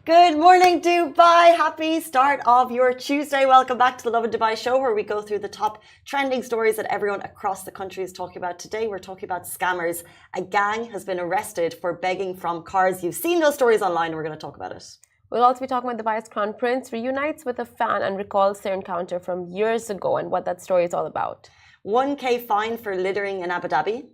Good morning, Dubai. Happy start of your Tuesday. Welcome back to the Lovin Dubai show, where we go through the top trending stories that everyone across the country is talking about. Today, we're talking about scammers. A gang has been arrested for begging from cars. You've seen those stories online, and we're going to talk about it. We'll also be talking about Dubai's Crown Prince reunites with a fan and recalls their encounter from years ago and what that story is all about. 1K fine for littering in Abu Dhabi.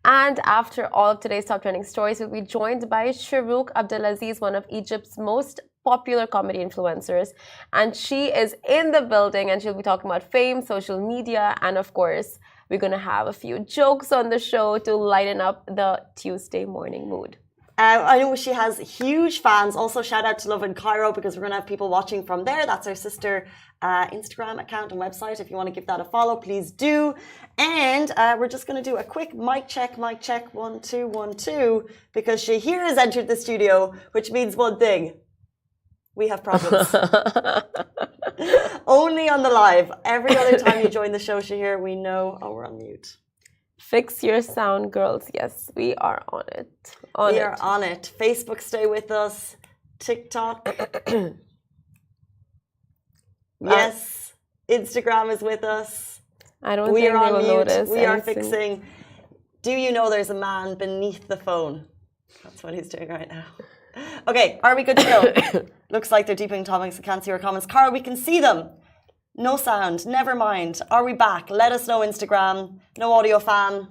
And after all of today's top trending stories, we'll be joined by Shahrukh Abdulaziz, one of Egypt's most popular comedy influencers. And she is in the building, and she'll be talking about fame, social media, and of course, we're going to have a few jokes on the show to lighten up the Tuesday morning mood. I know she has huge fans. Also, shout out to Lovin Cairo, because we're going to have people watching from there. That's our sister Instagram account and website. If you want to give that a follow, please do. And we're just going to do a quick mic check, 1 2 1 2, because Shahir has entered the studio, which means one thing: we have problems. Only on the live. Every other time you join the show, Shahir, we know. Oh, we're on mute. Fix your sound, girls. Yes, we are on it. We are on it. Facebook, stay with us. TikTok. Yes. Instagram is with us. I don't think they will notice. We are fixing. Do you know there's a man beneath the phone? That's what he's doing right now. Okay, are we good to go? Looks like they're deepening topics. I can't see our comments. Carl, we can see them. No sound. Never mind. Are we back? Let us know, Instagram. No audio fan.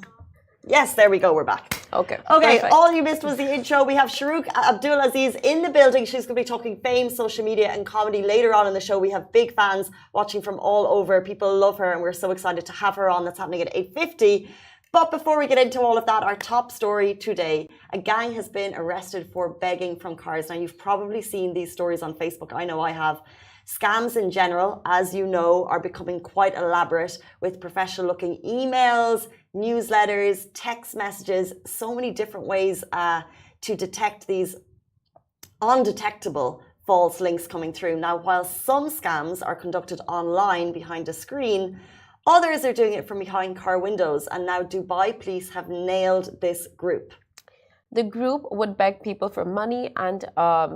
Yes, there we go. We're back. Okay. Okay, perfect. All you missed was the intro. We have Shahrukh Abdulaziz in the building. She's going to be talking fame, social media, and comedy later on in the show. We have big fans watching from all over. People love her, and we're so excited to have her on. That's happening at 8:50. But before we get into all of that, our top story today: a gang has been arrested for begging from cars. Now, you've probably seen these stories on Facebook. I know I have. Scams in general, as you know, are becoming quite elaborate, with professional-looking emails, newsletters, text messages, so many different ways to detect these undetectable false links coming through. Now, while some scams are conducted online behind a screen, others are doing it from behind car windows, and now Dubai police have nailed this group. The group would beg people for money, and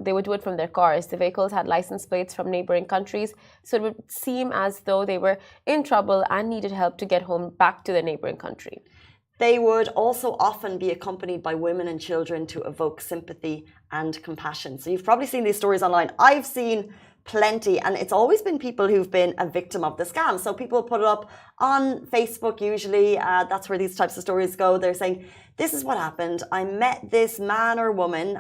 they would do it from their cars. The vehicles had license plates from neighboring countries, so it would seem as though they were in trouble and needed help to get home back to the neighboring country. They would also often be accompanied by women and children to evoke sympathy and compassion. So you've probably seen these stories online. I've seen plenty, and it's always been people who've been a victim of the scam. So people put it up on Facebook usually. That's where these types of stories go. They're saying, this is what happened. I met this man or woman.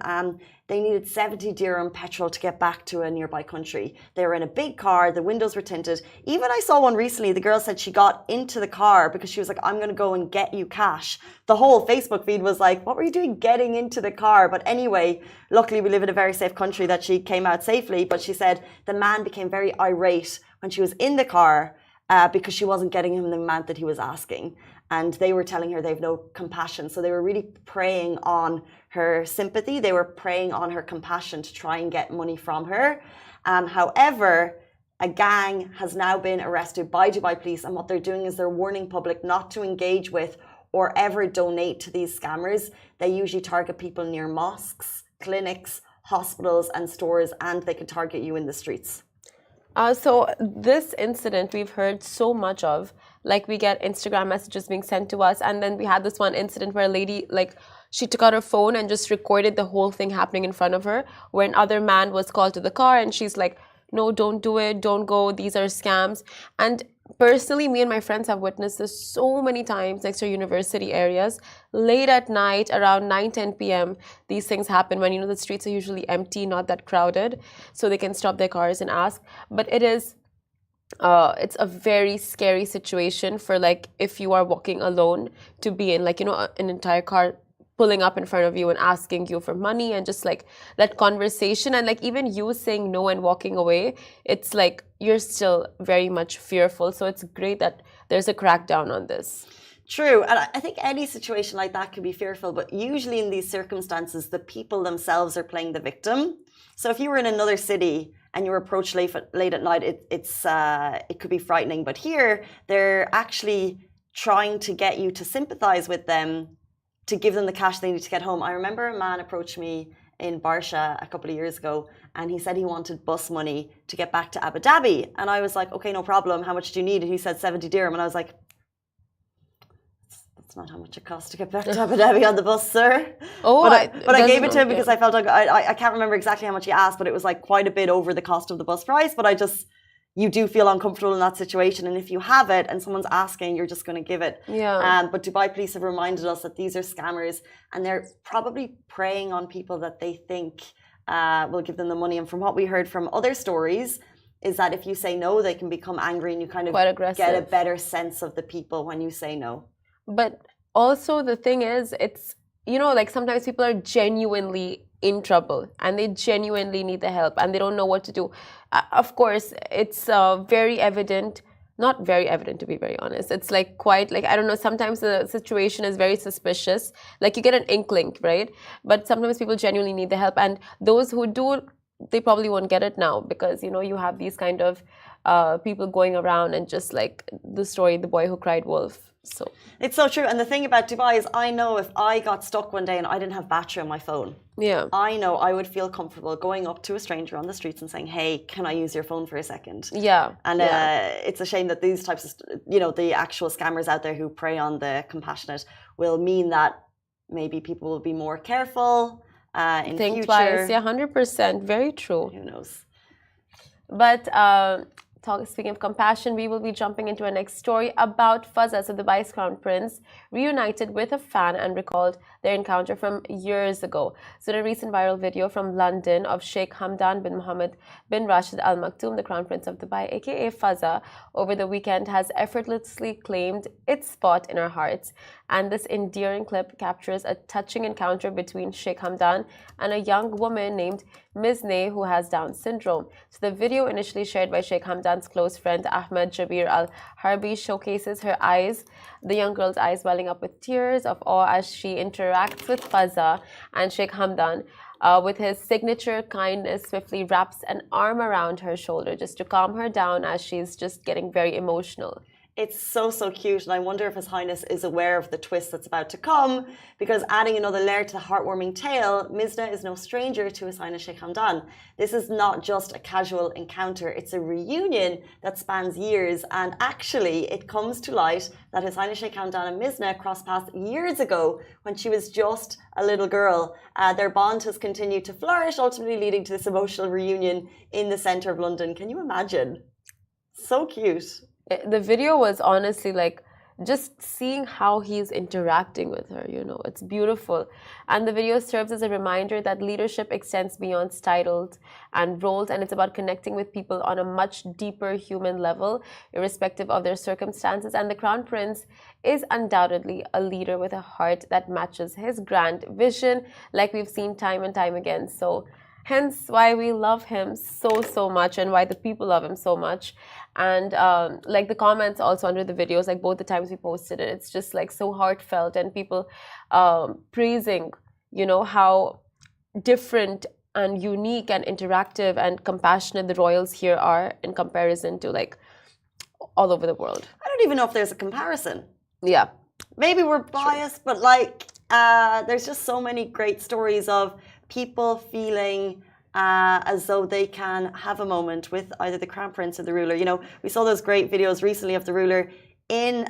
They needed 70 dirham petrol to get back to a nearby country. They were in a big car. The windows were tinted. Even I saw one recently. The girl said she got into the car because she was like, I'm going to go and get you cash. The whole Facebook feed was like, what were you doing getting into the car? But anyway, luckily we live in a very safe country that she came out safely. But she said the man became very irate when she was in the car because she wasn't getting him the amount that he was asking. And they were telling her they have no compassion. So they were really preying on her sympathy. They were preying on her compassion to try and get money from her. However, a gang has now been arrested by Dubai police, and what they're doing is they're warning public not to engage with or ever donate to these scammers. They usually target people near mosques, clinics, hospitals, and stores, and they can target you in the streets. So this incident we've heard so much of, like we get Instagram messages being sent to us, and then we had this one incident where a lady, like, she took out her phone and just recorded the whole thing happening in front of her, where another man was called to the car, and she's like, no, don't do it, don't go, these are scams. And personally, me and my friends have witnessed this so many times next to university areas. Late at night, around 9-10 p.m., these things happen when, you know, the streets are usually empty, not that crowded, so they can stop their cars and ask. But it's a very scary situation for, like, if you are walking alone, to be in, like, you know, an entire car pulling up in front of you and asking you for money, and just like that conversation, and like even you saying no and walking away, it's like you're still very much fearful. So it's great that there's a crackdown on this. True, and I think any situation like that can be fearful, but usually in these circumstances, the people themselves are playing the victim. So if you were in another city and you were approached late at night, it could be frightening. But here, they're actually trying to get you to sympathize with them, to give them the cash they need to get home. I remember a man approached me in Barsha a couple of years ago, and he said he wanted bus money to get back to Abu Dhabi. And I was like, okay, no problem. How much do you need? And he said 70 dirham. And I was like, that's not how much it costs to get back to Abu Dhabi on the bus, sir. Oh, but I gave it to him because I felt like, I can't remember exactly how much he asked, but it was like quite a bit over the cost of the bus price. But you do feel uncomfortable in that situation, and if you have it and someone's asking, you're just going to give it. Yeah. But Dubai police have reminded us that these are scammers, and they're probably preying on people that they think will give them the money. And from what we heard from other stories, is that if you say no, they can become angry, and you kind of get a better sense of the people when you say no. But also the thing is, it's, you know, like sometimes people are genuinely in trouble and they genuinely need the help and they don't know what to do. Of course, it's very evident, not very evident to be very honest. It's like quite like, I don't know, sometimes the situation is very suspicious. Like you get an inkling, right? But sometimes people genuinely need the help, and those who do, they probably won't get it now because, you know, you have these kind of people going around and just like the story, the boy who cried wolf. So it's so true. And the thing about Dubai is, I know if I got stuck one day and I didn't have battery on my phone, yeah, I know I would feel comfortable going up to a stranger on the streets and saying, hey, can I use your phone for a second? Yeah. And it's a shame that these types of, you know, the actual scammers out there who prey on the compassionate will mean that maybe people will be more careful in think future. Twice. Yeah, 100%. Very true. Who knows? But speaking of compassion, we will be jumping into our next story about Fazza, so Dubai's crown prince, reunited with a fan and recalled their encounter from years ago. So the recent viral video from London of Sheikh Hamdan bin Mohammed bin Rashid Al Maktoum, the crown prince of Dubai, aka Fazza, over the weekend has effortlessly claimed its spot in our hearts. And this endearing clip captures a touching encounter between Sheikh Hamdan and a young woman named Misne, who has Down syndrome. So the video, initially shared by Sheikh Hamdan's close friend Ahmed Jabir Al Harbi, showcases her eyes, the young girl's eyes welling up with tears of awe as she interacts with Fazza, and Sheikh Hamdan, with his signature kindness, swiftly wraps an arm around her shoulder just to calm her down as she's just getting very emotional. It's so, so cute, and I wonder if His Highness is aware of the twist that's about to come, because adding another layer to the heartwarming tale, Mizna is no stranger to His Highness Sheikh Hamdan. This is not just a casual encounter, it's a reunion that spans years, and actually it comes to light that His Highness Sheikh Hamdan and Mizna crossed paths years ago when she was just a little girl. Their bond has continued to flourish, ultimately leading to this emotional reunion in the centre of London. Can you imagine? So cute. The video was honestly like just seeing how he's interacting with her, you know, it's beautiful. And the video serves as a reminder that leadership extends beyond titles and roles, and it's about connecting with people on a much deeper human level, irrespective of their circumstances. And the Crown Prince is undoubtedly a leader with a heart that matches his grand vision, like we've seen time and time again. So hence why we love him so much, and why the people love him so much. And like the comments also under the videos, like both the times we posted it, it's just like so heartfelt, and people praising, you know, how different and unique and interactive and compassionate the royals here are in comparison to like all over the world. I don't even know if there's a comparison. Yeah. Maybe we're biased, but like there's just so many great stories of people feeling as though they can have a moment with either the crown prince or the ruler. You know, we saw those great videos recently of the ruler in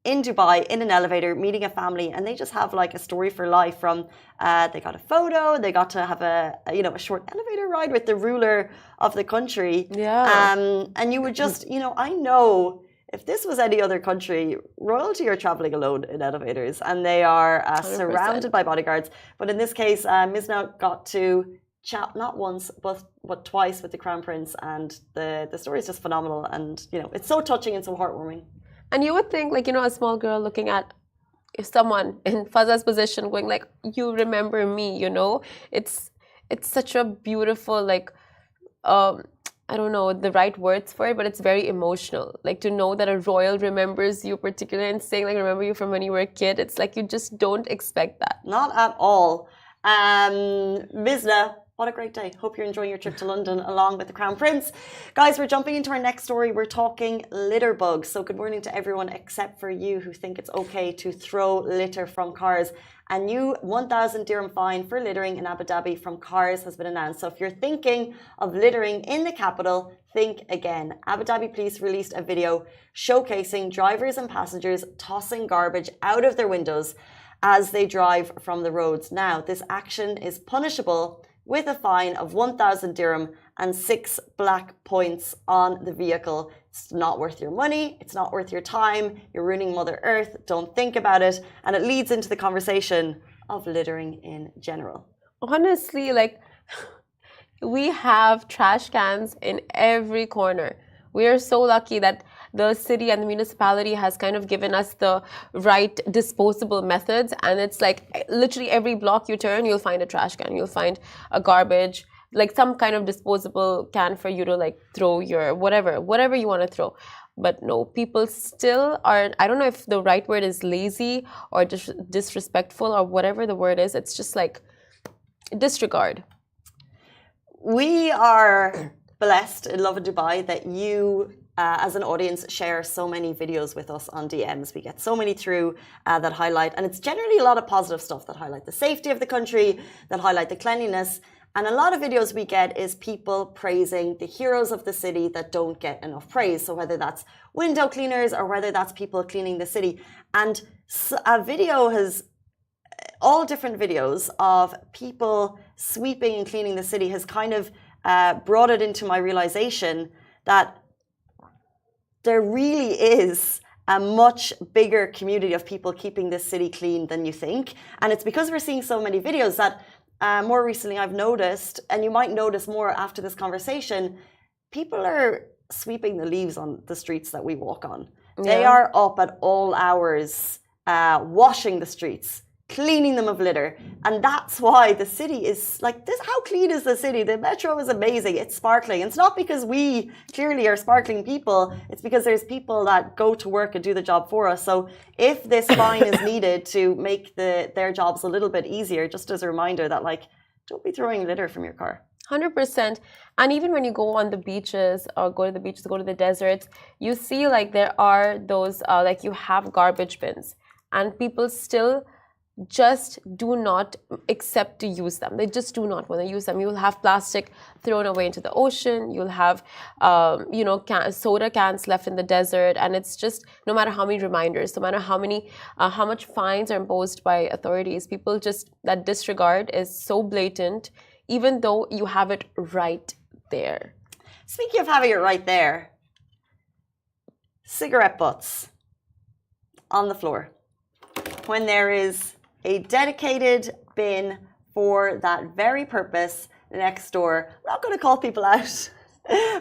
Dubai in an elevator meeting a family, and they just have like a story for life. From they got a photo, they got to have a short elevator ride with the ruler of the country. Yeah. And you would just, I know. If this was any other country, royalty are traveling alone in elevators, and they are surrounded by bodyguards. But in this case, Misna got to chat not once but twice with the crown prince, and the story is just phenomenal. And it's so touching and so heartwarming. And you would think, like, a small girl looking at someone in Faza's position, going like, "You remember me?" It's such a beautiful, like, I don't know the right words for it, but it's very emotional. Like, to know that a royal remembers you particularly and saying like, "Remember you from when you were a kid." It's like you just don't expect that. Not at all. Misna, what a great day. Hope you're enjoying your trip to London along with the Crown Prince. Guys, we're jumping into our next story. We're talking litter bugs. So good morning to everyone except for you who think it's okay to throw litter from cars. A new 1,000 dirham fine for littering in Abu Dhabi from cars has been announced. So if you're thinking of littering in the capital, think again. Abu Dhabi police released a video showcasing drivers and passengers tossing garbage out of their windows as they drive from the roads. Now, this action is punishable with a fine of 1,000 dirham and 6 black points on the vehicle. It's not worth your money. It's not worth your time. You're ruining Mother Earth. Don't think about it. And it leads into the conversation of littering in general. Honestly, like, we have trash cans in every corner. We are so lucky that the city and the municipality has kind of given us the right disposable methods. And it's like literally every block you turn, you'll find a trash can. You'll find a garbage, like some kind of disposable can for you to like throw your whatever you want to throw. But no, people still are, I don't know if the right word is lazy or disrespectful or whatever the word is. It's just like disregard. We are blessed in Lovin Dubai that you as an audience share so many videos with us on DMs. We get so many through that highlight, and it's generally a lot of positive stuff that highlight the safety of the country, that highlight the cleanliness. And a lot of videos we get is people praising the heroes of the city that don't get enough praise. So whether that's window cleaners or whether that's people cleaning the city. And a video has, all different videos of people sweeping and cleaning the city has kind of brought it into my realization that there really is a much bigger community of people keeping this city clean than you think. And it's because we're seeing so many videos that more recently I've noticed, and you might notice more after this conversation, people are sweeping the leaves on the streets that we walk on. Yeah. They are up at all hours, washing the streets, cleaning them of litter. And that's why the city is like this. How clean is the city? The metro is amazing. It's sparkling. It's not because we clearly are sparkling people. It's because there's people that go to work and do the job for us. So if this fine is needed to make their jobs a little bit easier, just as a reminder that, like, don't be throwing litter from your car. 100%. And even when you go on the beaches or go to the beaches, go to the deserts, you see like there are those, like you have garbage bins and people still just do not accept to use them. They just do not want to use them. You will have plastic thrown away into the ocean. You'll have, soda cans left in the desert. And it's just, no matter how many reminders, no matter how much fines are imposed by authorities, people just, that disregard is so blatant, even though you have it right there. Speaking of having it right there, cigarette butts on the floor. When there is a dedicated bin for that very purpose next door. I'm not going to call people out,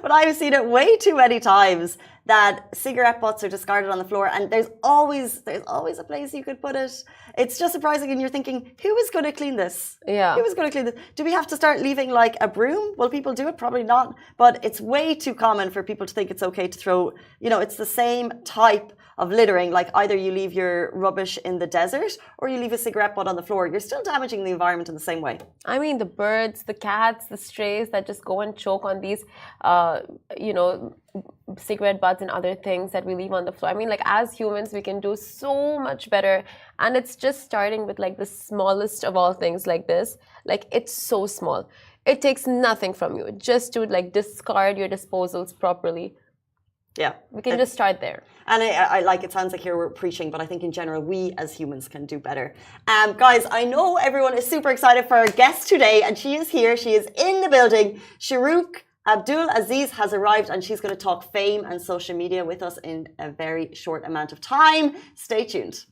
but I've seen it way too many times that cigarette butts are discarded on the floor, and there's always a place you could put it. It's just surprising, and you're thinking, who is going to clean this? Yeah. Who is going to clean this? Do we have to start leaving like a broom? Will people do it? Probably not. But it's way too common for people to think it's okay to throw, it's the same type of littering, like either you leave your rubbish in the desert or you leave a cigarette butt on the floor. You're still damaging the environment in the same way. I mean, the birds, the cats, the strays that just go and choke on these, cigarette butts and other things that we leave on the floor. I mean, like as humans, we can do so much better. And it's just starting with like the smallest of all things like this. Like it's so small. It takes nothing from you just to like discard your disposals properly. Yeah. We can just start there. And I like, it sounds like here we're preaching, but I think in general, we as humans can do better. Guys, I know everyone is super excited for our guest today, and she is here. She is in the building. Shahrukh Abdul Aziz has arrived, and she's going to talk fame and social media with us in a very short amount of time. Stay tuned.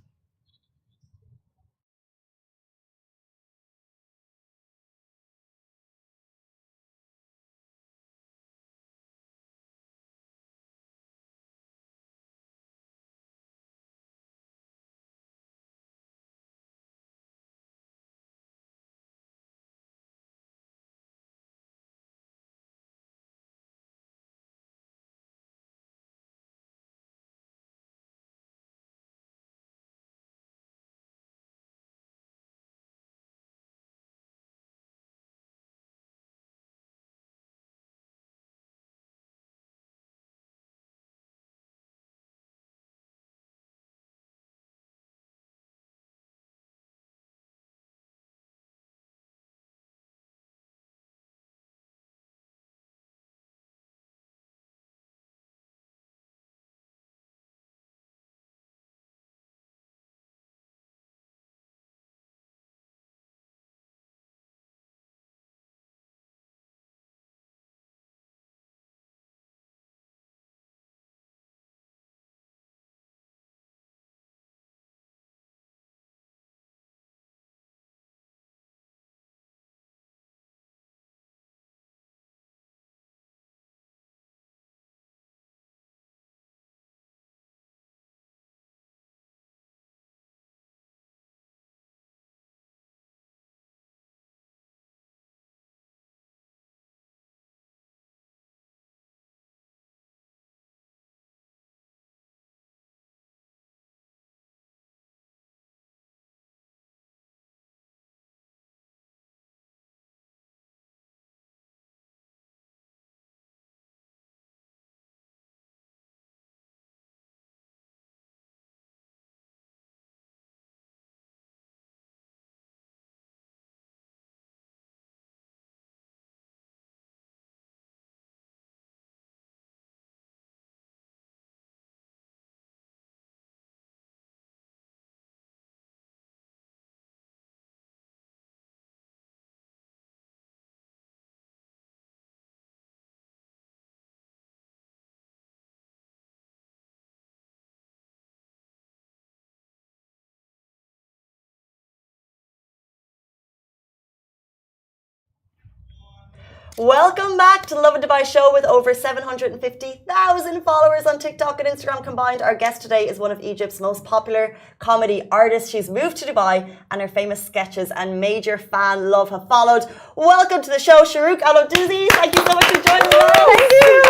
Welcome back to the Lovin Dubai show with over 750,000 followers on TikTok and Instagram combined. Our guest today is one of Egypt's most popular comedy artists. She's moved to Dubai and her famous sketches and major fan love have followed. Welcome to the show, Shahrukh Abdul Aziz. Thank you so much for joining us. Thank you.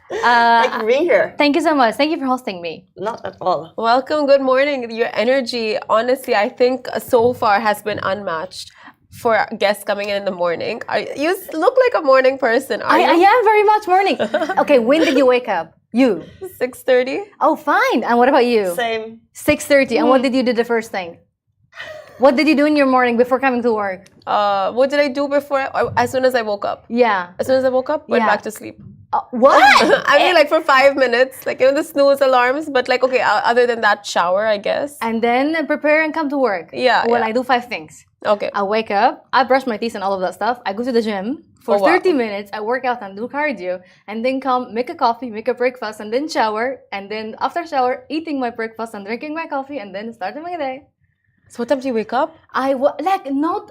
Thank you for being here. Thank you so much. Thank you for hosting me. Not at all. Welcome. Good morning. Your energy, honestly, I think so far has been unmatched. For guests coming in the morning. You look like a morning person. I am very much morning. Okay, when did you wake up? You? 6:30. Oh, fine. And what about you? Same. 6:30. And what did you do the first thing? What did you do in your morning before coming to work? What did I do before? As soon as I woke up. Yeah. As soon as I woke up, went back to sleep. What? I mean, like for 5 minutes, like the snooze alarms. But like, okay, other than that, shower, I guess. And then prepare and come to work. Yeah. Well, I do 5 things. Okay. I wake up, I brush my teeth and all of that stuff. I go to the gym for 30 minutes. I work out and do cardio, and then come make a coffee, make a breakfast, and then shower. And then after shower, eating my breakfast and drinking my coffee, and then starting my day. So what time do you wake up? Not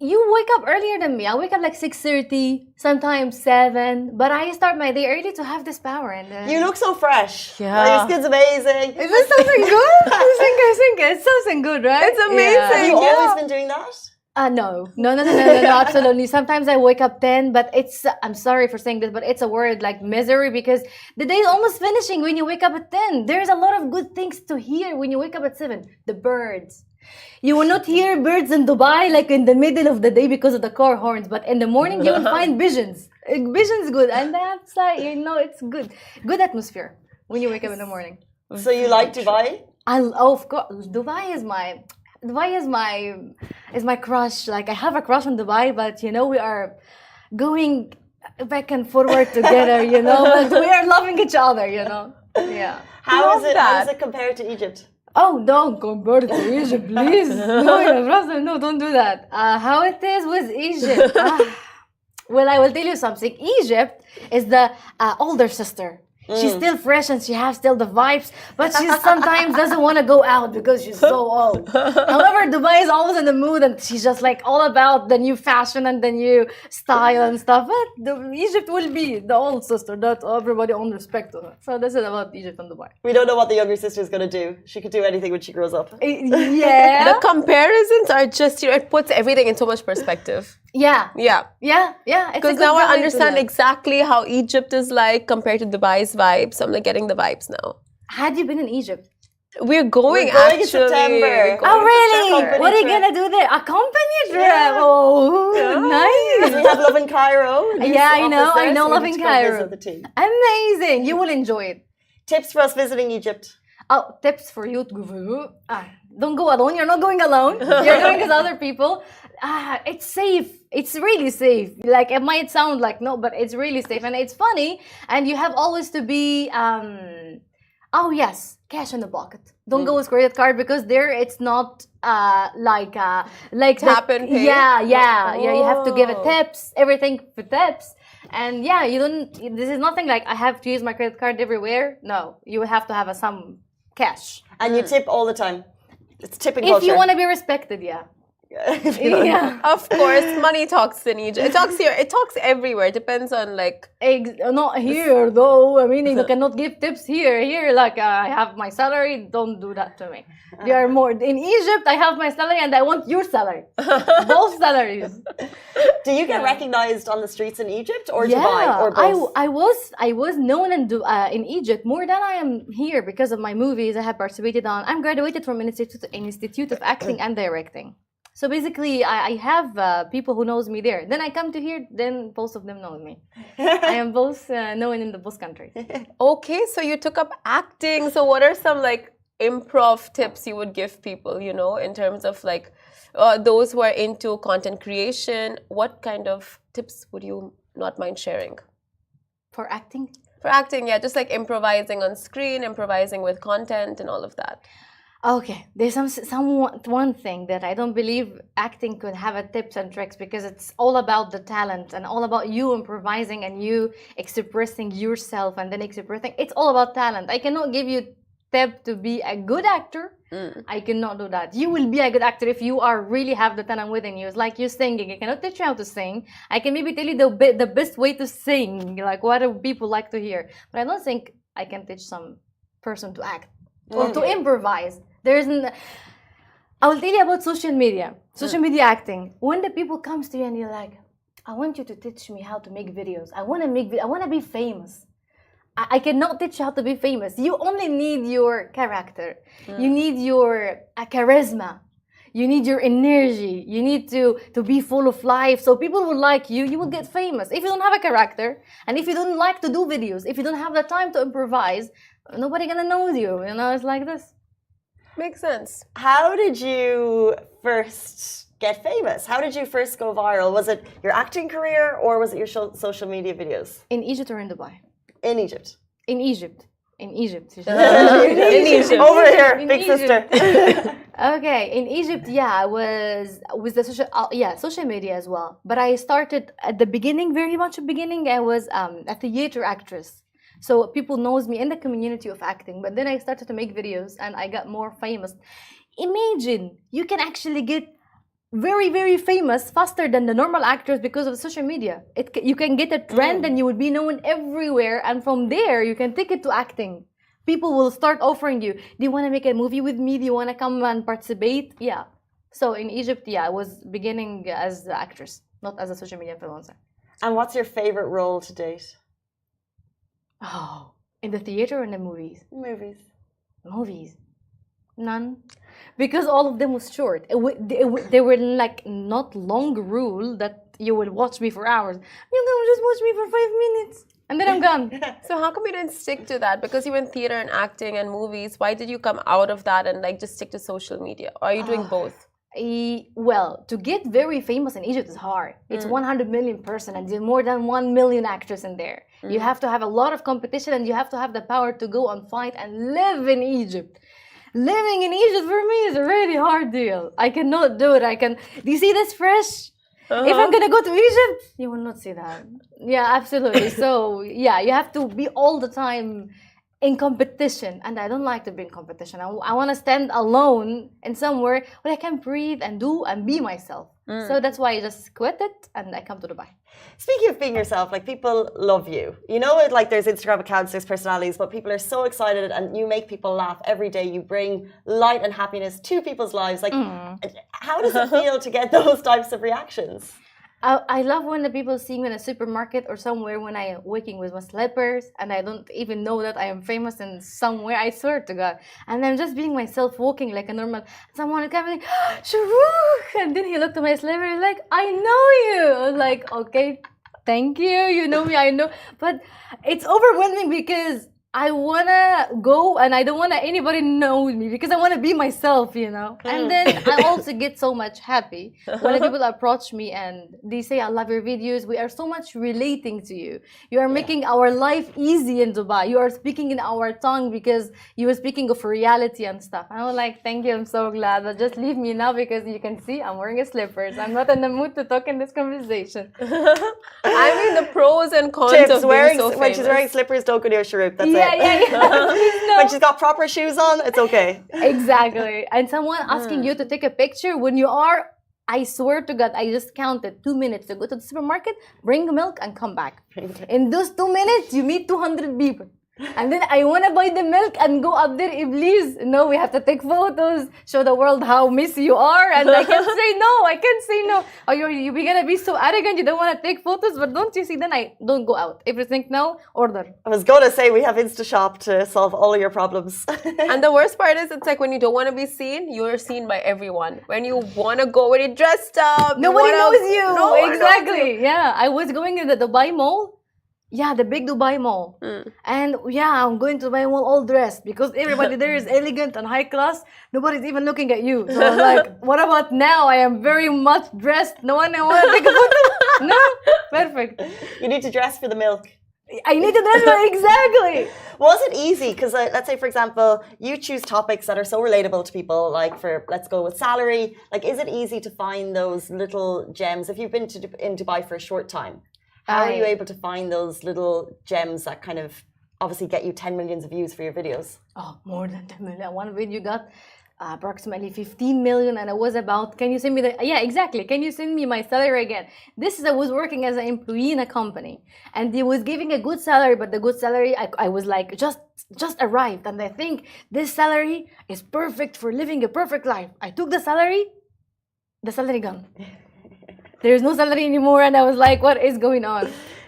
You wake up earlier than me. I wake up like 6:30, sometimes 7. But I start my day early to have this power. And You look so fresh. Yeah. Like, your skin's amazing. is this something good? I think it's something good, right? It's amazing. Have you Yeah. always been doing that? No, absolutely. Sometimes I wake up 10, but I'm sorry for saying this, but it's a word like misery because the day is almost finishing when you wake up at 10. There's a lot of good things to hear when you wake up at 7. The birds. You will not hear birds in Dubai like in the middle of the day because of the car horns, but in the morning you will find visions. Visions good, and that's like, it's good. Good atmosphere when you wake up in the morning. So you like Dubai? Of course, Dubai is my crush. Like I have a crush on Dubai, but we are going back and forward together. But we are loving each other. Yeah. How Love does that. it compare to Egypt? Oh, don't compare it to Egypt, please. No, don't do that. How it is with Egypt? Well, I will tell you something. Egypt is the older sister. She's still fresh and she has still the vibes, but she sometimes doesn't want to go out because she's so old. However, Dubai is always in the mood and she's just like all about the new fashion and the new style and stuff. But Egypt will be the old sister that everybody on respect to her. So this is about Egypt and Dubai. We don't know what the younger sister is going to do. She could do anything when she grows up. Yeah. The comparisons are just, it puts everything in so much perspective. Yeah. Yeah. Because Because now I understand exactly how Egypt is like compared to Dubai's vibes. I'm like getting the vibes now. Had you been in Egypt? We're going We're going in actually. September. We're going Oh, in really? September. What are you going to do there? A company trip? Oh, nice. We have Love in Cairo. Yeah, I know We Love need in to go Cairo. visit the team. Amazing. You will enjoy it. Tips for us visiting Egypt. Oh, tips for you to go. Don't go alone. You're not going alone. You're going with other people. It's safe. It's really safe. Like it might sound like no, but it's really safe and it's funny. And you have always to be. Oh yes, cash in the pocket. Don't go with credit card because there it's not like Tap and pay? Yeah. You have to give it Oh. tips. Everything for tips. And yeah, you don't. This is nothing like I have to use my credit card everywhere. No, you have to have some cash. And you tip all the time. It's tipping If culture. you want to be respected, yeah. If you don't- Yeah. Of course, money talks in Egypt. It talks here. It talks everywhere. It depends on like. Not here though. I mean, you cannot give tips here. Here, like I have my salary. Don't do that to me. They are more in Egypt. I have my salary and I want your salary. Both salaries. Do you get recognized on the streets in Egypt or Dubai or both? I was known in Egypt more than I am here because of my movies I have participated on. I'm graduated from an institute of acting and directing. So basically, I have people who knows me there. Then I come to here, then both of them know me. I am both known in the both countries. Okay, so you took up acting. So what are some like improv tips you would give people? In terms of like those who are into content creation. What kind of tips would you not mind sharing? For acting? For acting, yeah, just like improvising on screen, improvising with content, and all of that. Okay, there's one thing that I don't believe acting could have a tips and tricks because it's all about the talent and all about you improvising and you expressing yourself and then expressing. It's all about talent. I cannot give you tip to be a good actor. I cannot do that. You will be a good actor if you are really have the talent within you. It's like you singing. I cannot teach you how to sing. I can maybe tell you the best way to sing, like what do people like to hear. But I don't think I can teach some person to act or to improvise. I will tell you about social media acting. When the people comes to you and you're like, I want you to teach me how to make videos. I want to be famous. I cannot teach you how to be famous. You only need your character. You need your charisma. You need your energy. You need to be full of life. So people will like you. You will get famous. If you don't have a character and if you don't like to do videos, if you don't have the time to improvise, nobody gonna know you. It's like this. Makes sense. How did you first get famous? How did you first go viral? Was it your acting career or was it your social media videos? In Egypt or in Dubai? In Egypt. In Egypt. In Egypt. In Egypt. Over here, In big Egypt. sister. Okay, in Egypt, yeah, I was with the social media as well. But I started at the beginning, very much at the beginning. I was a theater actress. So people knows me in the community of acting. But then I started to make videos and I got more famous. Imagine you can actually get very, very famous faster than the normal actors because of social media. You can get a trend and you would be known everywhere. And from there, you can take it to acting. People will start offering you, do you want to make a movie with me? Do you want to come and participate? Yeah. So in Egypt, I was beginning as the actress, not as a social media influencer. And what's your favorite role to date? Oh, in the theater or in the movies? Movies. Movies. None. Because all of them was short. They were like not long rule that you will watch me for hours. You can just watch me for 5 minutes and then I'm gone. So how come you didn't stick to that? Because you were in theater and acting and movies. Why did you come out of that and like just stick to social media? Or are you doing both? Well, to get very famous in Egypt is hard. It's 100 million person and there's more than 1 million actors in there. You have to have a lot of competition and you have to have the power to go and fight and live in Egypt. Living in Egypt for me is a really hard deal. I cannot do it. Do you see this fresh? If I'm gonna go to Egypt, you will not see that. Yeah, absolutely. So yeah, you have to be all the time in competition, and I don't like to be in competition. I want to stand alone in somewhere where I can breathe and do and be myself. So that's why I just quit it and I come to Dubai. Speaking of being yourself, like people love you. You know, it like there's Instagram accounts, there's personalities, but people are so excited and you make people laugh every day. You bring light and happiness to people's lives. Like, how does it feel to get those types of reactions? I love when the people see me in a supermarket or somewhere when I am walking with my slippers and I don't even know that I am famous in somewhere, I swear to God. And I'm just being myself walking like a normal, someone would come and Sharouk! And then he looked at my slipper like, I know you. I was like, okay, thank you. You know me, I know. But it's overwhelming because I wanna go and I don't wanna anybody know me because I wanna be myself, you know. And then I also get so much happy when people approach me and they say, I love your videos. We are so much relating to you. You are making our life easy in Dubai. You are speaking in our tongue because you are speaking of reality and stuff. And I was like, thank you, I'm so glad. But just leave me now because you can see I'm wearing a slippers. I'm not in the mood to talk in this conversation. I mean the pros and cons Tips, of being so famous. when she's wearing slippers, don't go near Sharouk. That's Yeah. No. When she's got proper shoes on, it's okay. Exactly. And someone asking you to take a picture when you are, I swear to God, I just counted 2 minutes to go to the supermarket, bring milk and come back. In those 2 minutes, you meet 200 people. And then I want to buy the milk and go up there, please. No, we have to take photos, show the world how messy you are. And I can't say no. I can't say no. Oh, you're going to be so arrogant. You don't want to take photos. But don't you see, then I don't go out. Everything now, order. I was going to say we have InstaShop to solve all your problems. And the worst part is it's like when you don't want to be seen, you're seen by everyone. When you want to go, when you're dressed up. Nobody knows you. No one Exactly. knows you. Yeah, I was going in the Dubai Mall. Yeah, the big Dubai Mall. And yeah, I'm going to Dubai Mall all dressed because everybody there is elegant and high class. Nobody's even looking at you. So I was like, what about now? I am very much dressed. No one wants to take a photo. No? Perfect. You need to dress for the milk. I need to dress exactly. Was it easy? Because let's say, for example, you choose topics that are so relatable to people, like for, let's go with salary. Like, is it easy to find those little gems? If you've been in Dubai for a short time, how are you able to find those little gems that kind of obviously get you 10 million views for your videos? Oh, more than 10 million. One video got approximately 15 million and it was about, can you send me yeah, exactly. Can you send me my salary again? This is, I was working as an employee in a company and they was giving a good salary, but the good salary, I was like, just arrived. And I think this salary is perfect for living a perfect life. I took the salary gone. There is no salary anymore, and I was like, what is going on?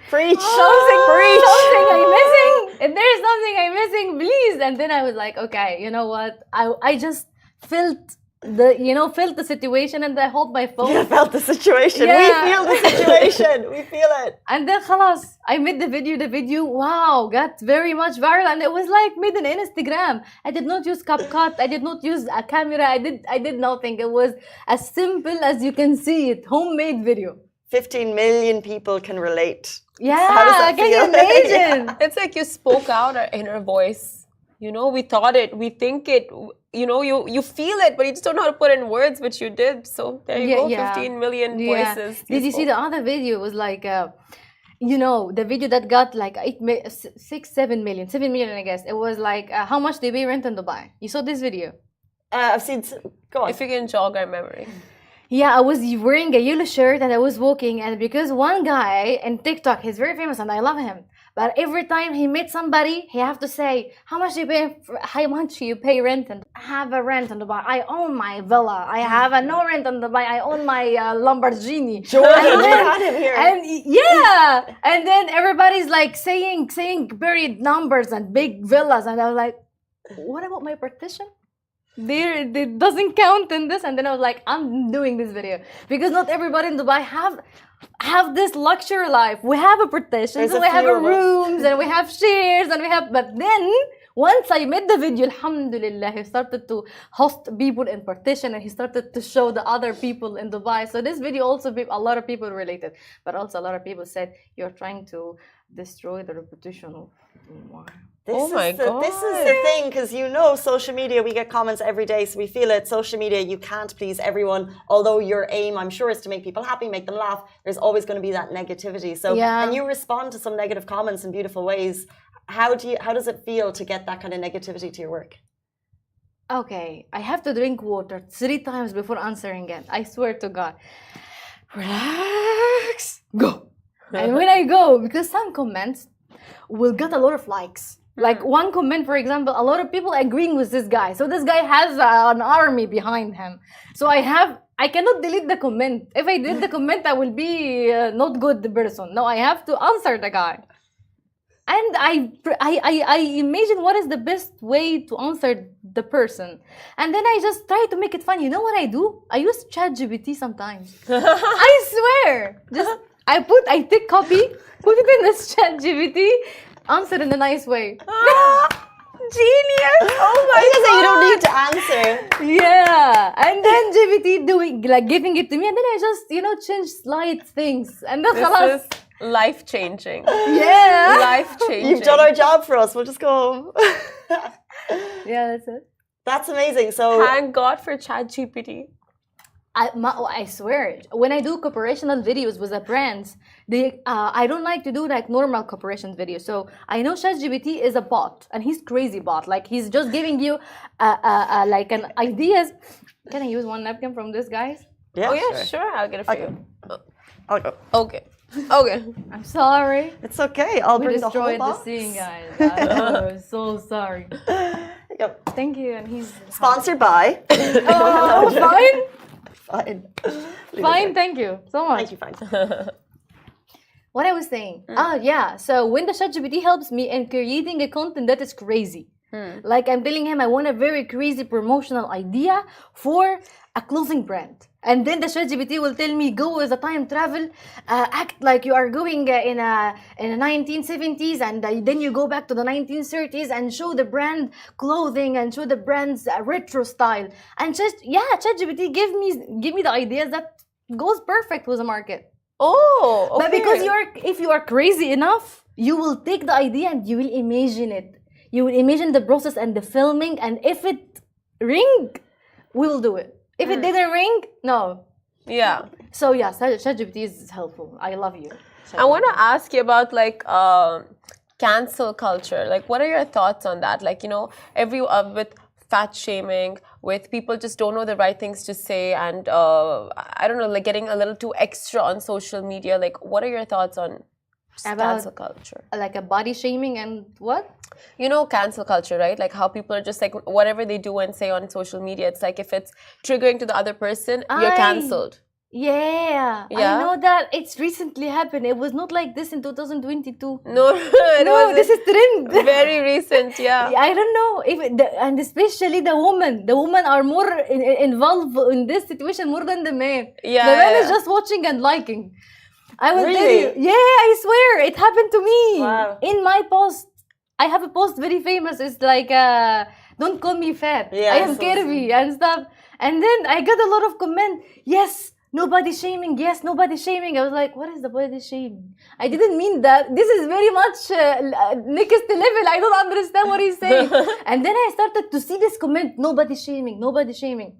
Preach! Preach! Something I'm missing! If there is something I'm missing, please! And then I was like, okay, you know what? I just felt the situation and I hold my phone. You felt the situation. Yeah. We feel the situation. We feel it. And then khalas, I made the video, wow, got very much viral and it was like made on Instagram. I did not use CapCut. I did not use a camera. I did nothing. It was as simple as you can see it. Homemade video. 15 million people can relate. Yeah, how does that can feel? you imagine? It's like you spoke out our inner voice. You know, we thought it, we think it, you know, you feel it, but you just don't know how to put it in words, but you did. So there you go, 15 million voices. Did you see the other video? It was like, you know, the video that got like 7 million, I guess. It was like, how much they pay rent in Dubai? You saw this video? I've seen, go on. If you can jog our memory. Yeah, I was wearing a yellow shirt and I was walking, and because one guy in TikTok, he's very famous and I love him. But every time he meets somebody, he have to say, how much you pay rent? And I have a rent in Dubai. I own my villa. I have a no rent in Dubai. I own my Lamborghini. Jordan, we had him here. And yeah, and then everybody's like saying buried numbers and big villas, and I was like, what about my partition? It doesn't count in this. And then I was like, I'm doing this video because not everybody in Dubai have this luxury life. We have a partition, so we have a rooms and we have shares and we have, but then once I made the video, alhamdulillah, he started to host people in partition and he started to show the other people in Dubai. So this video also, a lot of people related, but also a lot of people said, you're trying to destroy the reputation of Dubai. This is the thing, because you know, social media, we get comments every day, so we feel it. Social media, you can't please everyone. Although your aim, I'm sure, is to make people happy, make them laugh. There's always going to be that negativity. So, and you respond to some negative comments in beautiful ways. How does it feel to get that kind of negativity to your work? Okay, I have to drink water 3 times before answering it. I swear to God. Relax, go. And when I go, because some comments will get a lot of likes. Like one comment, for example, a lot of people agreeing with this guy. So this guy has an army behind him. So I cannot delete the comment. If I delete the comment, I will be not good person. No, I have to answer the guy. And I imagine what is the best way to answer the person. And then I just try to make it fun. You know what I do? I use ChatGPT sometimes. I swear. I take copy, put it in this ChatGPT, answer in a nice way. Genius! Oh my God! You don't need to answer. Yeah, and then GPT giving it to me, and then I just change slight things, and then this is life-changing. Yeah, life-changing. You've done our job for us. We'll just go home. Yeah, that's it. That's amazing. So thank God for ChatGPT. I swear, when I do cooperational videos with the brands, I don't like to do like normal cooperation videos. So I know ChatGPT is a bot, and he's crazy bot. Like he's just giving you like an ideas. Can I use one napkin from this, guys? Yeah, oh yeah, sure. I'll get it for you. Okay. I'm sorry. It's okay. I'll bring the whole box. The scene, guys. I'm so sorry. Thank you. And he's sponsored by. Oh, fine. Fine, thank you so much. Thank you, fine. What I was saying. Yeah. So when the ChatGPT helps me in creating a content that is crazy. Like I'm telling him I want a very crazy promotional idea for a clothing brand. And then the ChatGPT will tell me, go with a time travel, act like you are going in a 1970s, and then you go back to the 1930s and show the brand clothing and show the brand's retro style. And ChatGPT give me the ideas that goes perfect with the market. Oh, okay. But because if you are crazy enough, you will take the idea and you will imagine it. You will imagine the process and the filming, and if it ring, we will do it. If it didn't ring, no. Yeah. So yeah, ChatGPT is helpful. I love you. I want to ask you about like cancel culture. Like, what are your thoughts on that? Like, with fat shaming, with people just don't know the right things to say, and I don't know, like getting a little too extra on social media. Like, what are your thoughts on cancel culture? Like a body shaming and what? Cancel culture, right? Like how people are just like, whatever they do and say on social media, it's like if it's triggering to the other person, you're cancelled. Yeah, I know that it's recently happened. It was not like this in 2022. No, this is trend. Very recent, yeah. I don't know and especially the women. The women are more involved in this situation more than the man. Yeah, the man is just watching and liking. I will tell you. Yeah, I swear it happened to me. Wow. In my post, I have a post very famous. It's like, don't call me fat. I am curvy and stuff. And then I got a lot of comments. Yes, nobody shaming. Yes, nobody shaming. I was like, what is the body shaming? I didn't mean that. This is very much next level. I don't understand what he's saying. And then I started to see this comment, nobody shaming, nobody shaming.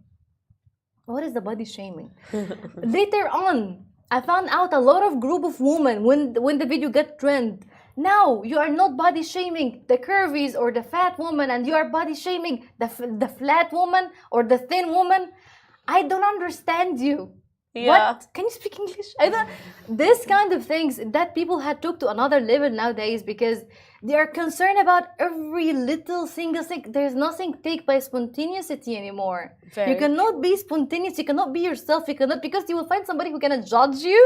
What is the body shaming? Later on, I found out a lot of group of women when the video got trend. Now you are not body shaming the curvies or the fat woman, and you are body shaming the flat woman or the thin woman. I don't understand you. Yeah. What? Can you speak English? I don't. This kind of things that people had took to another level nowadays because they are concerned about every little single thing. There's nothing take by spontaneity anymore. Very You cannot be spontaneous. You cannot be yourself. You cannot, because you will find somebody who gonna judge you,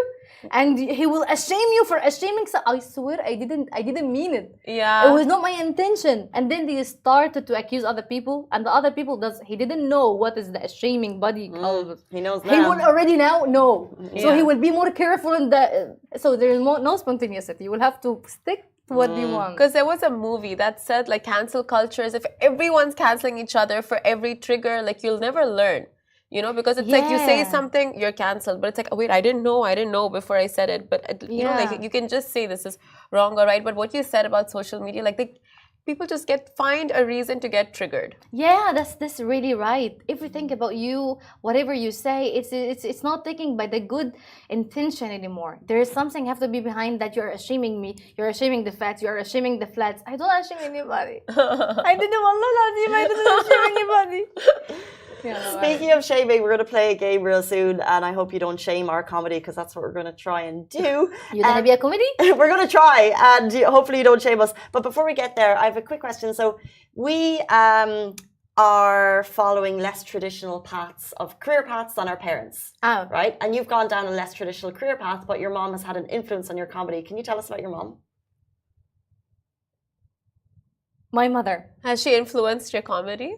and he will shame you for shaming. So I swear I didn't mean it. Yeah. It was not my intention. And then they started to accuse other people, and the other people he didn't know what is the shaming body called. He knows He now. will already now know. So Yeah. he will be more careful in the. So there is no spontaneity. You will have to stick to what you want. Because there was a movie that said like cancel culture is if everyone's canceling each other for every trigger, like you'll never learn. You know, because it's like you say Yeah. something, you're cancelled. But it's like, oh, wait, I didn't know before I said it. But, you know, like Yeah. you can just say this is wrong or right. But what you said about social media, like people just find a reason to get triggered. Yeah, that's really right. If you think about you, whatever you say, it's not taken by the good intention anymore. There is something have to be behind that. You're shaming me. You're shaming the fats. You're shaming the flats. I don't shame anybody. I didn't I didn't shame anybody. Yeah, Speaking of shaming, we're going to play a game real soon, and I hope you don't shame our comedy because that's what we're going to try and do. you're gonna be a comedy? We're going to try, and hopefully you don't shame us. But before we get there, I have a quick question. So we are following less traditional career paths than our parents, Oh, right? And you've gone down a less traditional career path, but your mom has had an influence on your comedy. Can you tell us about your mom? my mother. Has she influenced your comedy?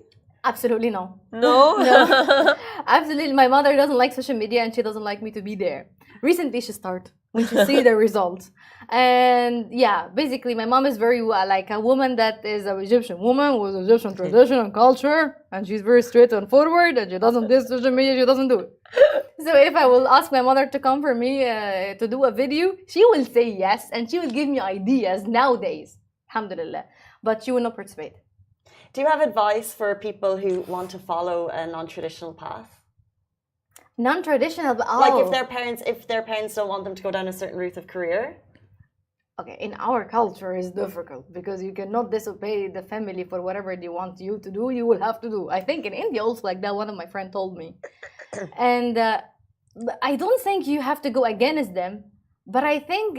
Absolutely no. No? No. Absolutely. My mother doesn't like social media and she doesn't like me to be there. Recently, she started when she see the results. And yeah, basically, my mom is very like a woman that is an Egyptian woman with Egyptian tradition and culture. And she's very straight and forward. And she doesn't do social media, she doesn't do it. So if I will ask my mother to come for me to do a video, she will say yes. And she will give me ideas nowadays. Alhamdulillah. But she will not participate. Do you have advice for people who want to follow a non-traditional path? Non-traditional, but Like if their parents don't want them to go down a certain route of career? Okay, in our culture it's difficult because you cannot disobey the family for whatever they want you to do. You will have to do. I think in India also like that. One of my friends told me, and I don't think you have to go against them. But I think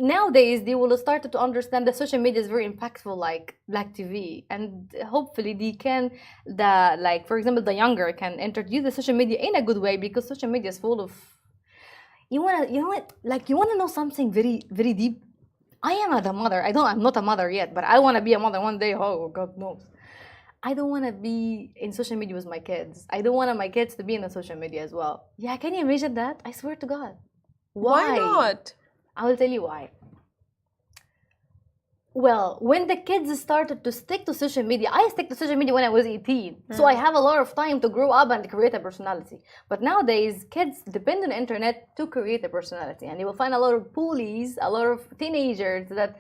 nowadays they will start to understand that social media is very impactful, like Black TV, and hopefully they can, for example, the younger can introduce the social media in a good way because social media is full of. You wanna know something very very deep. I am a mother. I'm not a mother yet, but I wanna be a mother one day. Oh God knows. I don't want to be in social media with my kids. I don't want my kids to be in the social media as well. Yeah, can you imagine that? I swear to God. Why not? I will tell you why. Well, when the kids started to stick to social media, I stick to social media when I was 18. So I have a lot of time to grow up and create a personality. But nowadays, kids depend on the internet to create a personality. And you will find a lot of bullies, a lot of teenagers that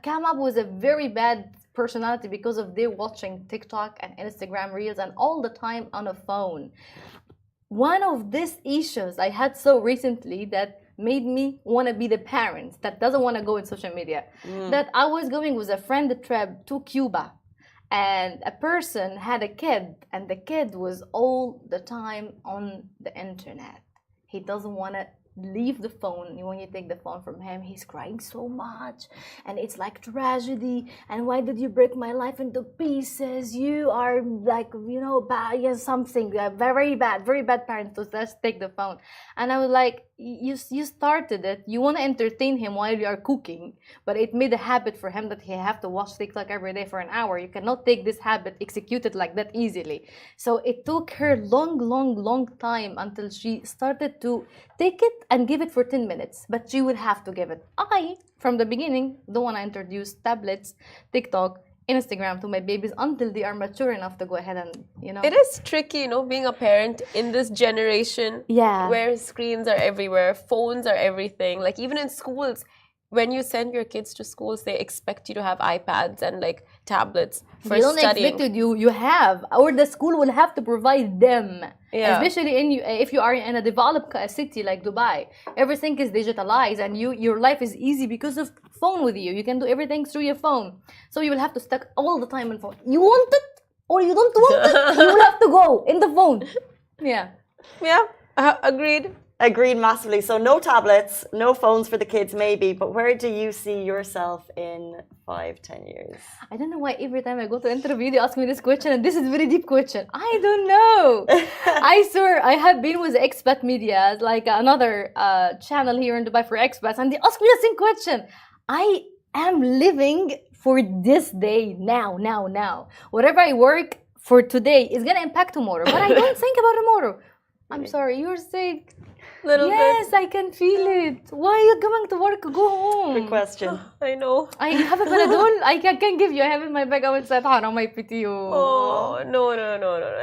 come up with a very bad personality because of their watching TikTok and Instagram Reels and all the time on a phone. One of these issues I had so recently that made me want to be the parent that doesn't want to go in social media. That I was going with a friend trip to Cuba, and a person had a kid, and the kid was all the time on the internet. He doesn't want to leave the phone. When you take the phone from him, he's crying so much, and it's like tragedy. And why did you break my life into pieces? You are like, bad. Yeah, something very bad parent to just take the phone. And I was like, you started it. You want to entertain him while you are cooking, but it made a habit for him that he have to watch TikTok every day for an hour. You cannot take this habit executed like that easily. So it took her long time until she started to take it and give it for 10 minutes, but she would have to give it. I, from the beginning, don't want to introduce tablets, TikTok, Instagram to my babies until they are mature enough to go ahead and, It is tricky, being a parent in this generation where screens are everywhere, phones are everything. Like even in schools, when you send your kids to schools, they expect you to have iPads and like tablets for they don't studying. expect you have, or the school will have to provide them. Yeah. Especially if you are in a developed city like Dubai, everything is digitalized and your life is easy because of phone with you. You can do everything through your phone. So you will have to stuck all the time on phone. You want it or you don't want it, you will have to go in the phone. Yeah. Yeah, agreed. Agreed massively. So no tablets, no phones for the kids, maybe. But where do you see yourself in 5-10 years? I don't know why every time I go to interview, they ask me this question, and this is a very deep question. I don't know. I swear, I have been with expat media, like another channel here in Dubai for expats, and they ask me the same question. I am living for this day, now. Whatever I work for today is gonna impact tomorrow, but I don't think about tomorrow. I'm sorry, you're sick. Yes, I can feel it. Why are you going to work? Go home. Good question. I know. I have a Panadol. I can give you. I have in my bag. I will say, "Haram, I pity you." Oh, no.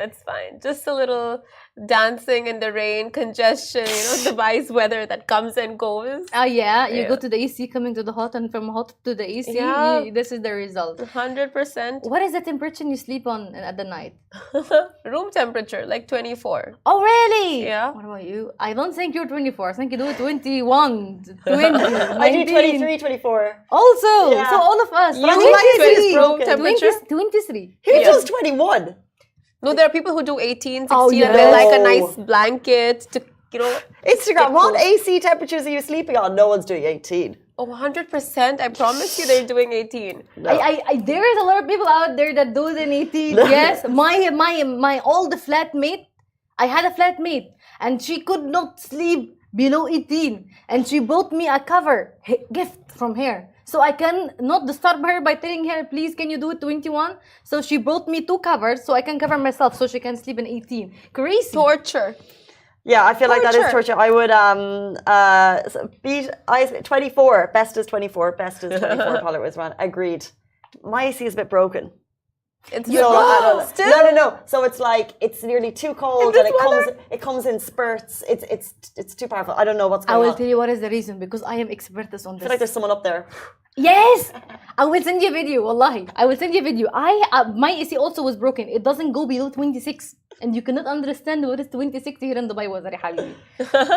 It's fine. Just a little dancing in the rain, congestion, Dubai's weather that comes and goes. Yeah. You go to the AC, coming to the hot, and from hot to the AC, this is the result. 100%. What is the temperature you sleep on at the night? Room temperature, like 24. Oh, really? Yeah. What about you? I don't think you're 24. I think you do 21, 20, I do 23, 24. Also, Yeah. so all of us. But I think my AC is broken. 23. Who does 21? No, there are people who do 18, 16, Oh, yeah. and they like a nice blanket to, Instagram, get what cool. AC temperatures are you sleeping on? No one's doing 18. Oh, 100%. I promise you they're doing 18. No. There is a lot of people out there that do an 18. Yes, my old flatmate, I had a flatmate, and she could not sleep below 18, and she bought me a cover gift from her. So I can not disturb her by telling her, please, can you do it 21? So she brought me 2 covers so I can cover myself so she can sleep in 18. Crazy. Torture. Yeah, I feel like that is torture. I would beat 24. Best is 24. Best is 24. Paula was wrong. Agreed. My AC is a bit broken. It's So I don't know. still? No. So it's like it's nearly too cold and it comes in spurts. It's too powerful. I don't know what's I going will on. tell you what is the reason, because I am expertise on I this. feel like there's someone up there. Yes, I will send you a video. Wallahi, I will send you a video. My AC also was broken. It doesn't go below 26, and you cannot understand what is 26 here in Dubai. Was حبيبي.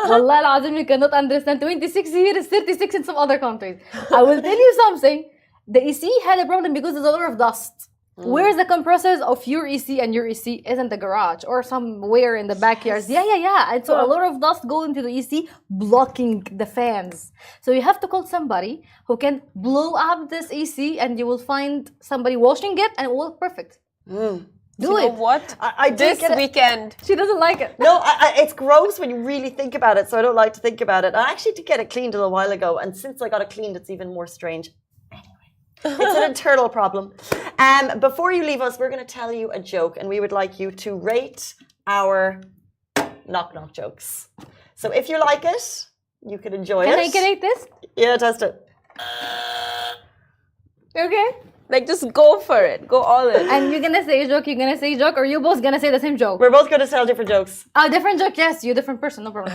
Wallah al-azim, you cannot understand 26 here is 36 in some other countries. I will tell you something. The AC had a problem because there's a lot of dust. Where's the compressors of your AC, and your AC is in the garage or somewhere in the backyards. Yeah. And so a lot of dust go into the AC, blocking the fans. So you have to call somebody who can blow up this AC, and you will find somebody washing it, and it will work perfect. Do it. What? I did This get it. weekend. She doesn't like it. No, it's gross when you really think about it, so I don't like to think about it. I actually did get it cleaned a little while ago, and since I got it cleaned, it's even more strange. It's an internal problem. Before you leave us, we're going to tell you a joke, and we would like you to rate our knock-knock jokes. So if you like it, you can enjoy it. Can I create this? Yeah, test it. Okay. Like, just go for it. Go all in. And you're gonna say a joke, or you both gonna say the same joke? We're both going to tell different jokes. Oh, different joke, yes. You're a different person, no problem.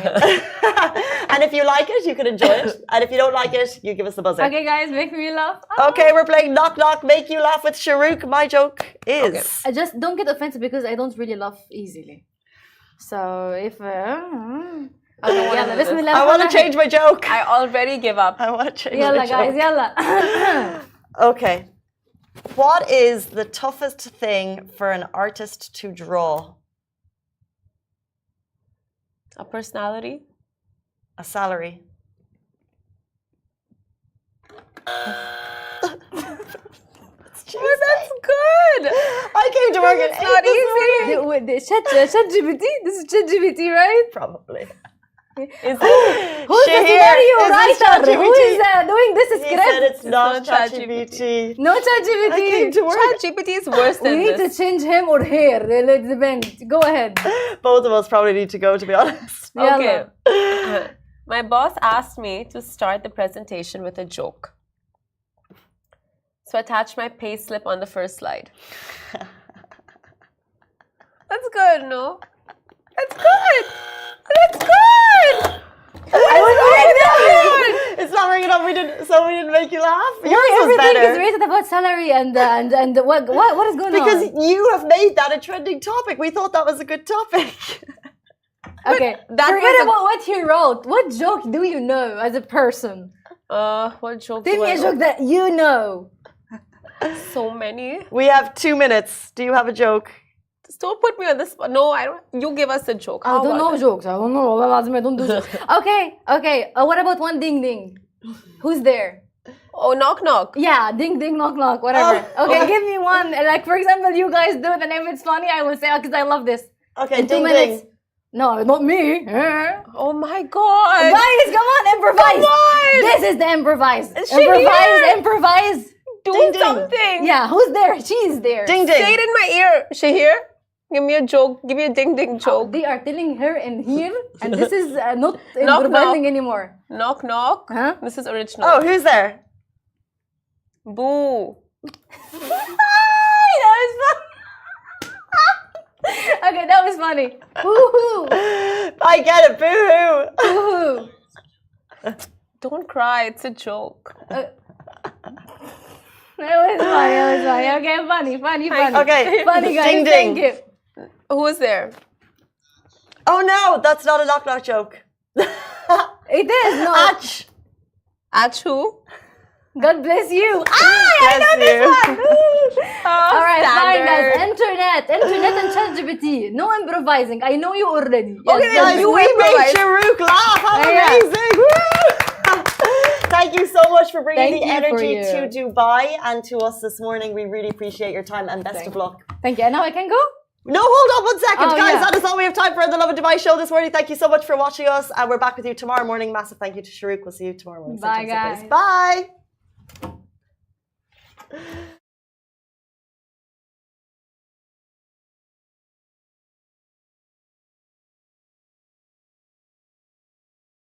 And if you like it, you can enjoy it. And if you don't like it, you give us the buzzer. Okay, guys, make me laugh. Okay, we're playing Knock Knock, Make You Laugh with Sharouk. My joke is... I just don't get offended because I don't really laugh easily. So if... Bismillah. I want to change my joke. I already give up. I want to change my Yalla, joke. guys, yalla. Okay. What is the toughest thing for an artist to draw? A personality? A salary. Oh, that's good. I came to work It's not easy. ChatGPT? This is ChatGPT, right? Probably. Is it? Who's the Shahir, scenario is this writer? Who ChatGPT? is doing this He script? said it's not ChatGPT. ChatGPT. No I came ChatGPT. to work. ChatGPT is worse We than need to this. change him or her. It depends. Go ahead. Both of us probably need to go, to be honest. Okay. My boss asked me to start the presentation with a joke. So I attached my pay slip on the first slide. That's good, no? That's good. That's good. It's not ringing up. We didn't make you laugh. Why Yours was everything better. is rated about salary and what is going Because on? you have made that a trending topic. We thought that was a good topic. Okay, that forget was a- about what he wrote. What joke do you know as a person? What joke Tell do me I a know? joke that you know. So many. We have 2 minutes. Do you have a joke? Don't put me on the spot. No, I don't. You give us a joke. I don't know jokes. I don't know. I don't do jokes. Okay. What about one ding ding? Who's there? Oh, knock knock. Yeah, ding ding, knock knock, whatever. Okay, give me one. Like, for example, you guys do it, and if it's funny, I will say, because I love this. Okay, In 2 ding minutes. ding. No, not me. Oh my God. Guys, come on, improvise. Come on. This is the improvise. Is she Improvise. Do Ding, ding. something. Yeah, who's there? She's there. Ding ding. Say it in my ear. She here? Give me a joke. Give me a ding ding joke. They are telling her in here, and this is not Knock, improvising knock. anymore. Knock knock. Huh? This is original. Oh, who's there? Boo. That was fun. Okay, that was funny. Woohoo! I get it. Boo hoo. Woohoo! Don't cry. It's a joke. It was funny. Okay, funny. Okay. Funny guys, Ding ding. thank you. Who is there? Oh no, that's not a knock knock joke. It is, no. Ach. Ach who? God bless you. I Bless know this you. one. Oh, All right, fine guys. standard. Internet and ChatGPT. No improvising. I know you already. Okay, Yes, Guys, you we made improvise. Sharouk laugh. How Yeah. amazing. Woo! Thank you so much for bringing Thank the you for energy you. to Dubai and to us this morning. We really appreciate your time and best of luck. Thank you. And now I can go? No, hold on 1 second. Oh, Guys, yeah. that is all we have time for the Lovin Dubai show this morning. Thank you so much for watching us. And we're back with you tomorrow morning. Massive thank you to Sharouk. We'll see you tomorrow morning. Bye, Same time, same guys. place. Bye.